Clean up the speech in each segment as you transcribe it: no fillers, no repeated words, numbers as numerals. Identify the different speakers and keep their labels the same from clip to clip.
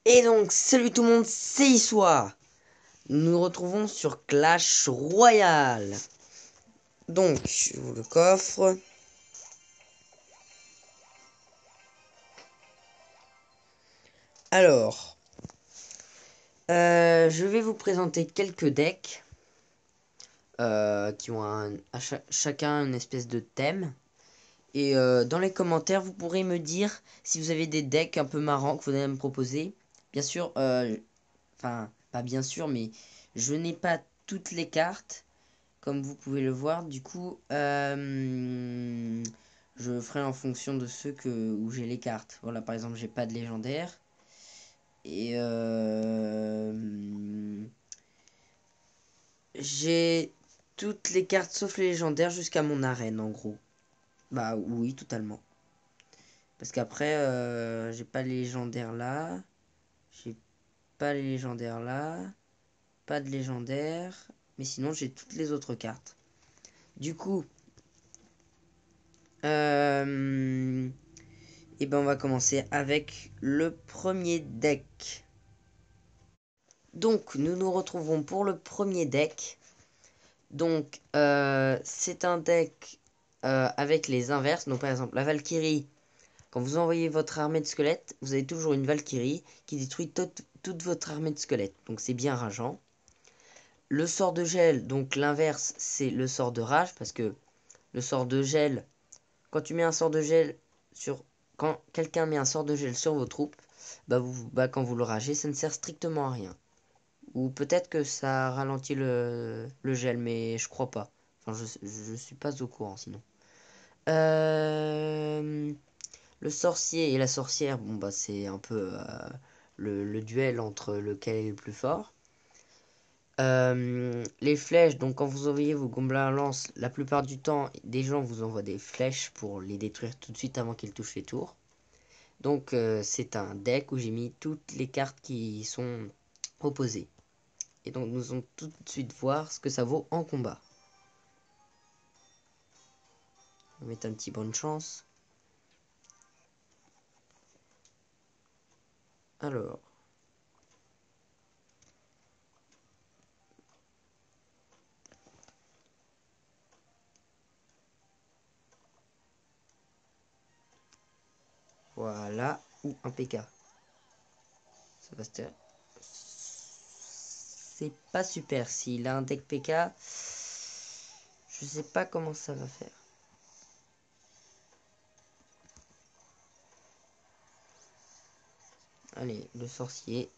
Speaker 1: Et donc, salut tout le monde, c'est Issois. Nous nous retrouvons sur Clash Royale. Donc, j'ouvre le coffre. Alors, je vais vous présenter quelques decks qui ont chacun une espèce de thème. Et dans les commentaires, vous pourrez me dire si vous avez des decks un peu marrants que vous allez me proposer. Bien sûr, enfin, pas bien sûr, mais je n'ai pas toutes les cartes. Comme vous pouvez le voir, du coup, je ferai en fonction de ceux où j'ai les cartes. Voilà, par exemple, j'ai pas de légendaire. Et j'ai toutes les cartes sauf les légendaires jusqu'à mon arène, en gros. Bah oui, totalement. Parce qu'après, j'ai pas les légendaires là. J'ai pas les légendaires là. Pas de légendaire. Mais sinon, j'ai toutes les autres cartes. Du coup, et ben on va commencer avec le premier deck. Donc nous nous retrouvons pour le premier deck. Donc c'est un deck avec les inverses. Donc par exemple la Valkyrie, quand vous envoyez votre armée de squelettes, vous avez toujours une Valkyrie qui détruit toute votre armée de squelettes. Donc c'est bien rageant. Le sort de gel, donc l'inverse, c'est le sort de rage. Parce que le sort de gel, quand tu mets un sort de gel sur... Quand quelqu'un met un sort de gel sur vos troupes, quand vous le ragez, ça ne sert strictement à rien. Ou peut-être que ça ralentit le gel, mais je crois pas. Enfin, je suis pas au courant sinon. Le sorcier et la sorcière, bon bah c'est un peu le duel entre lequel est le plus fort. Les flèches, donc quand vous envoyez vos gobelins lance, la plupart du temps, des gens vous envoient des flèches pour les détruire tout de suite avant qu'ils touchent les tours. Donc c'est un deck où j'ai mis toutes les cartes qui sont opposées. Et donc nous allons tout de suite voir ce que ça vaut en combat. On va mettre un petit bonne chance. Alors. Voilà. Ou un PK. Ça va se faire. C'est pas super. S'il a un deck PK, je sais pas comment ça va faire. Allez, le sorcier.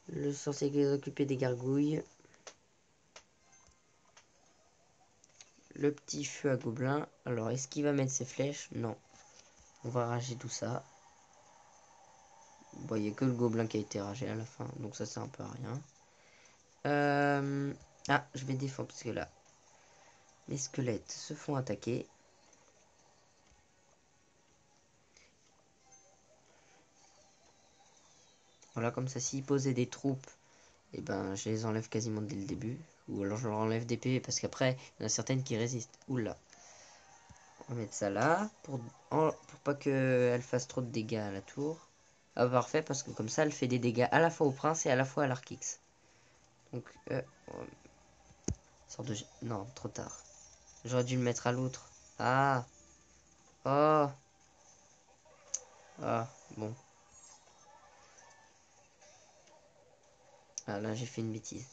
Speaker 1: Le sorcier qui est occupé des gargouilles. Le petit feu à gobelin. Alors, est-ce qu'il va mettre ses flèches? Non. On va rager tout ça. Bon, il n'y a que le gobelin qui a été ragé à la fin. Donc ça sert un peu à rien. Ah, je vais défendre parce que là, les squelettes se font attaquer. Voilà, comme ça, s'ils posaient des troupes, et ben, je les enlève quasiment dès le début. Ou alors je leur enlève des PV parce qu'après, il y en a certaines qui résistent. Oula. On va mettre ça là pour pas qu'elle fasse trop de dégâts à la tour. Ah, parfait, parce que comme ça, elle fait des dégâts à la fois au prince et à la fois à l'Arkix. Donc, sort de... Non, trop tard. J'aurais dû le mettre à l'autre. Ah. Oh. Ah, bon. Ah, là, j'ai fait une bêtise.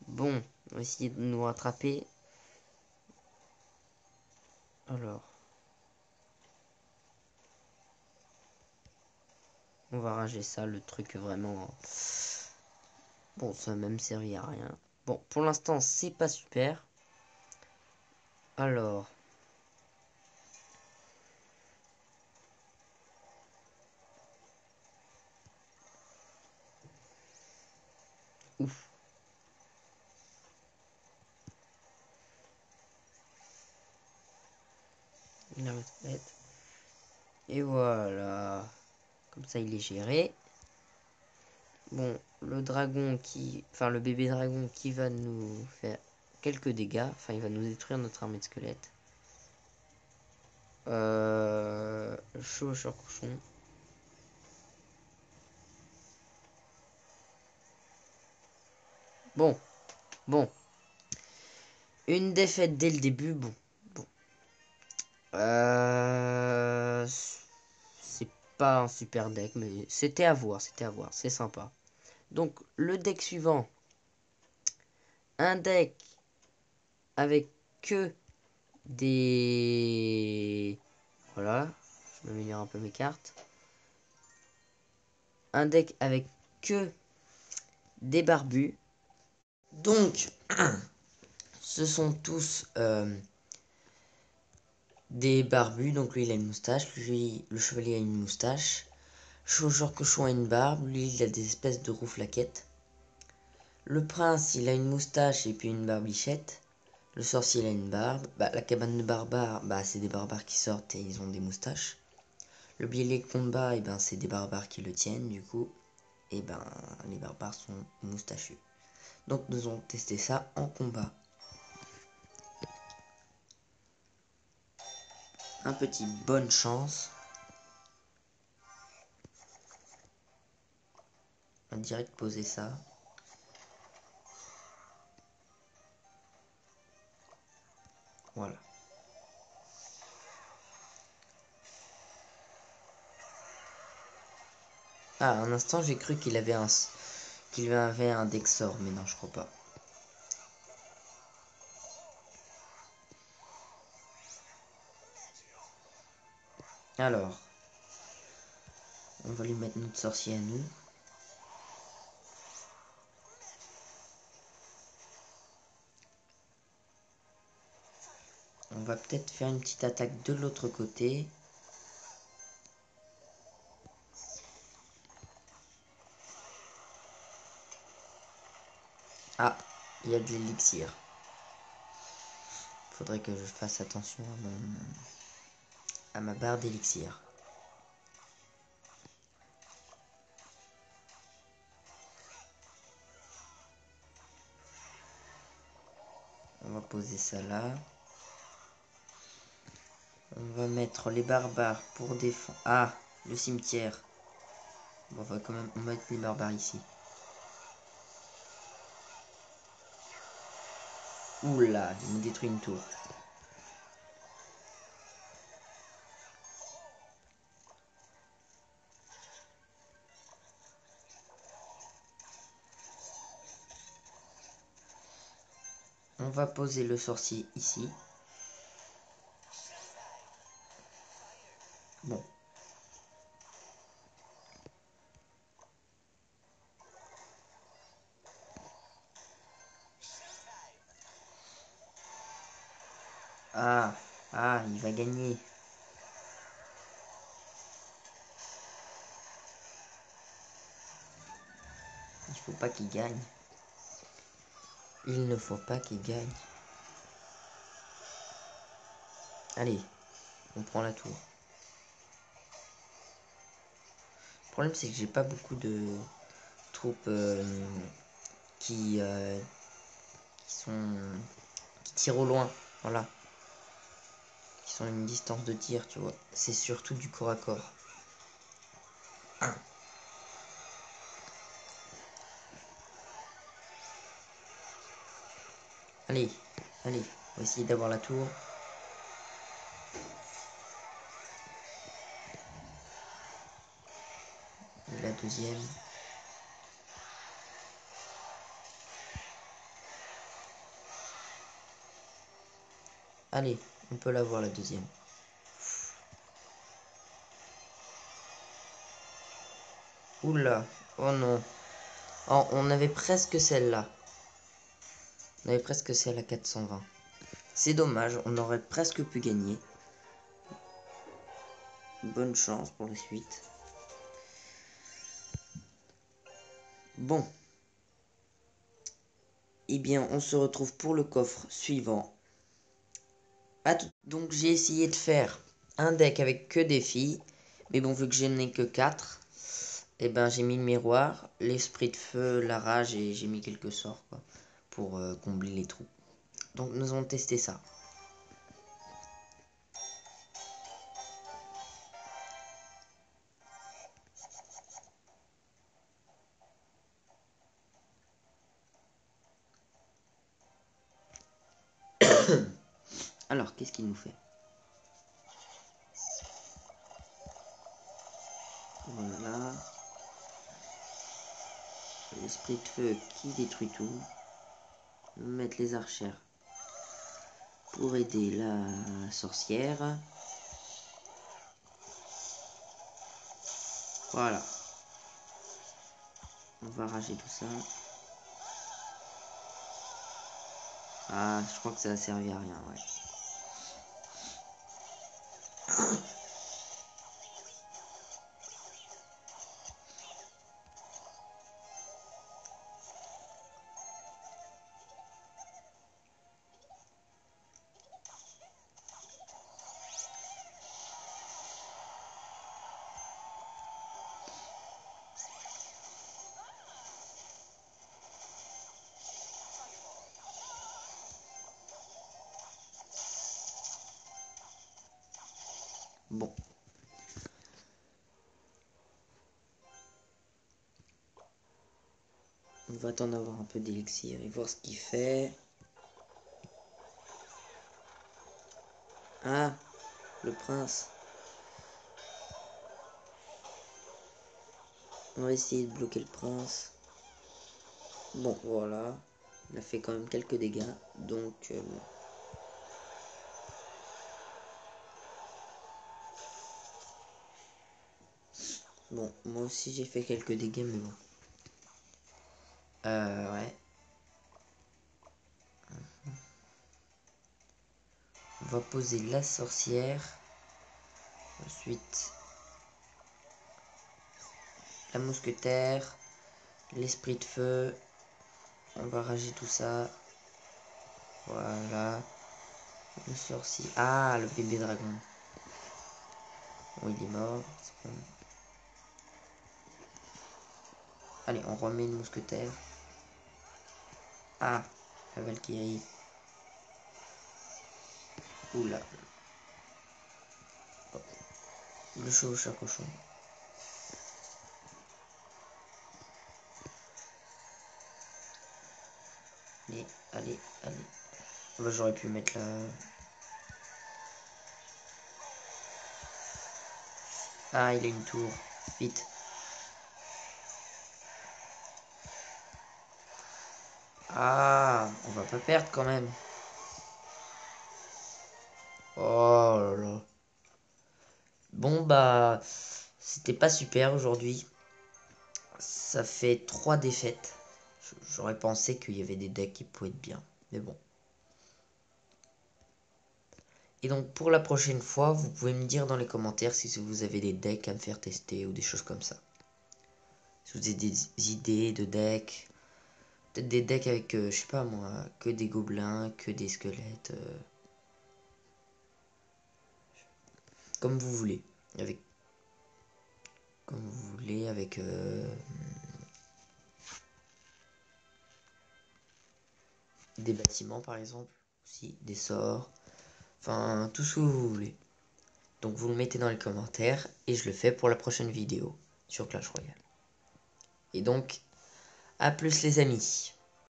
Speaker 1: Bon, on va essayer de nous rattraper. Alors. On va rager ça, le truc vraiment... Bon, ça n'a même servi à rien. Bon, pour l'instant, c'est pas super. Alors. Ouf. La retraite. Et voilà. Comme ça, il est géré. Bon, le dragon qui... Enfin, le bébé dragon qui va nous faire quelques dégâts. Enfin, il va nous détruire notre armée de squelettes. Chaud sur cochon. Bon, bon. Une défaite dès le début, bon. C'est pas un super deck, mais c'était à voir, c'est sympa. Donc, le deck suivant. Un deck avec que des... Voilà, je m'améliore un peu mes cartes. Un deck avec que des barbus. Donc, ce sont tous des barbus. Donc lui, il a une moustache. Lui, le chevalier a une moustache. Chaucheur cochon a une barbe. Lui, il a des espèces de rouflaquettes. Le prince, il a une moustache et puis une barbichette. Le sorcier, il a une barbe. Bah, la cabane de barbares, bah, c'est des barbares qui sortent et ils ont des moustaches. Le billet de combat, et ben, c'est des barbares qui le tiennent, du coup. Et ben, les barbares sont moustachus. Donc, nous allons tester ça en combat. Un petit bonne chance. On va direct poser ça. Voilà. Ah, un instant, j'ai cru qu'il avait un Dexor, mais non, je crois pas. Alors, on va lui mettre notre sorcier à nous. On va peut-être faire une petite attaque de l'autre côté. Ah, il y a de l'élixir. Faudrait que je fasse attention à ma barre d'élixir. On va poser ça là. On va mettre les barbares pour défendre. Ah, le cimetière. Bon, on va quand même mettre les barbares ici. Oula, il me détruit une tour. On va poser le sorcier ici. Bon. Ah, ah, il va gagner. Il faut pas qu'il gagne. Il ne faut pas qu'il gagne. Allez, on prend la tour. Le problème, c'est que j'ai pas beaucoup de troupes qui tirent au loin. Voilà. Qui sont à une distance de tir, tu vois. C'est surtout du corps à corps. Allez, allez, on va essayer d'avoir la tour. Et la deuxième. Allez, on peut l'avoir la deuxième. Oula, oh non. Oh, on avait presque celle-là. On avait presque celle à 420. C'est dommage, on aurait presque pu gagner. Bonne chance pour la suite. Bon. Eh bien, on se retrouve pour le coffre suivant. Donc, j'ai essayé de faire un deck avec que des filles. Mais bon, vu que je n'ai que 4, et ben j'ai mis le miroir, l'esprit de feu, la rage et j'ai mis quelques sorts quoi, pour combler les trous. Donc, nous allons tester ça. Alors, qu'est-ce qu'il nous fait? Voilà. L'esprit de feu qui détruit tout. Mettre les archères pour aider la sorcière. Voilà. On va rager tout ça. Ah, je crois que ça a servi à rien, ouais. Bon. On va attendre d'avoir un peu d'élixir et voir ce qu'il fait. Ah, le prince. On va essayer de bloquer le prince. Bon, voilà. Il a fait quand même quelques dégâts. Donc, bon, moi aussi j'ai fait quelques dégâts, mais bon. Ouais. On va poser la sorcière. Ensuite, la mousquetaire. L'esprit de feu. On va rager tout ça. Voilà. Le sorcier. Ah, le bébé dragon. Bon, il est mort. Bon. Allez, on remet une mousquetaire. Ah, la Valkyrie. Oula. Oh. Le chevaucheur cochon. Allez, allez, allez. Bah, j'aurais pu mettre la... Ah, il a une tour. Vite. Ah, on va pas perdre quand même. Oh là là. Bon, bah, c'était pas super aujourd'hui. Ça fait 3 défaites. J'aurais pensé qu'il y avait des decks qui pouvaient être bien. Mais bon. Et donc, pour la prochaine fois, vous pouvez me dire dans les commentaires si vous avez des decks à me faire tester ou des choses comme ça. Si vous avez des idées de decks. Peut-être des decks avec, je sais pas moi, que des gobelins, que des squelettes. Comme vous voulez. Avec, comme vous voulez, avec des bâtiments par exemple. Aussi, des sorts. Enfin, tout ce que vous voulez. Donc vous le mettez dans les commentaires et je le fais pour la prochaine vidéo sur Clash Royale. Et donc, à plus les amis.